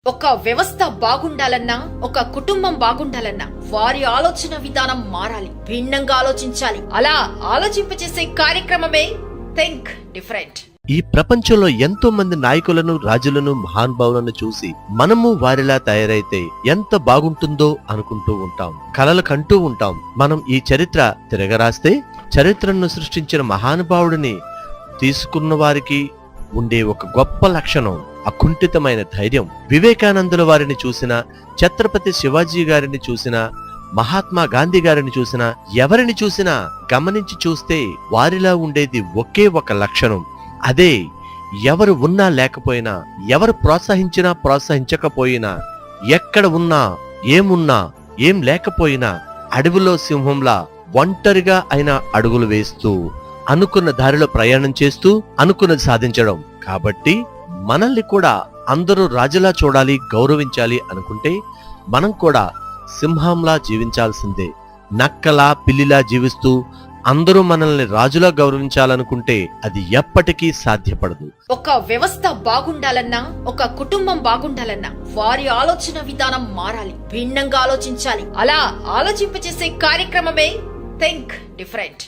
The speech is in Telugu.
ఒక వ్యవస్థ బాగుండాలన్నా, ఒక కుటుంబం బాగుండాలన్నా వారి ఆలోచన విధానం మారాలి, భిన్నంగా ఆలోచించాలి. అలా ఆలోచింపచేసే కార్యక్రమమే థింక్ డిఫరెంట్. ఈ ప్రపంచంలో ఎంతో మంది నాయకులను, రాజులను, మహానుభావులను చూసి మనము వారిలా తయారైతే ఎంత బాగుంటుందో అనుకుంటూ ఉంటాం, కలలు కంటూ ఉంటాం. మనం ఈ చరిత్ర తిరగరాస్తే చరిత్రను సృష్టించిన మహానుభావుడిని తీసుకున్న వారికి ఉండే ఒక గొప్ప లక్షణం అకుంఠితమైన ధైర్యం. వివేకానందుల వారిని చూసినా, ఛత్రపతి శివాజీ గారిని చూసినా, మహాత్మా గాంధీ గారిని చూసినా, ఎవరిని చూసినా గమనించి చూస్తే వారిలా ఉండేది ఒకే ఒక లక్షణం. అదే ఎవరు ఉన్నా లేకపోయినా, ఎవరు ప్రోత్సహించినా ప్రోత్సహించకపోయినా, ఎక్కడ ఉన్నా, ఏమున్నా, ఏం లేకపోయినా అడవిలో సింహంలా ఒంటరిగా అయినా అడుగులు వేస్తూ అనుకున్న దారిలో ప్రయాణం చేస్తూ అనుకున్నది సాధించడం. కాబట్టి మనల్ని కూడా అందరూ రాజులా చూడాలి, గౌరవించాలి అనుకుంటే మనం కూడా సింహంలా జీవించాల్సిందే. నక్కలా, పిల్లిలా జీవిస్తూ అందరూ మనల్ని రాజులా గౌరవించాలనుకుంటే అది ఎప్పటికీ సాధ్యపడదు. ఒక వ్యవస్థ బాగుండాలన్నా, ఒక కుటుంబం బాగుండాలన్నా వారి ఆలోచన విధానం మారాలి, భిన్నంగా ఆలోచించాలి. అలా ఆలోచింపచేసే కార్యక్రమమే థింక్ డిఫరెంట్.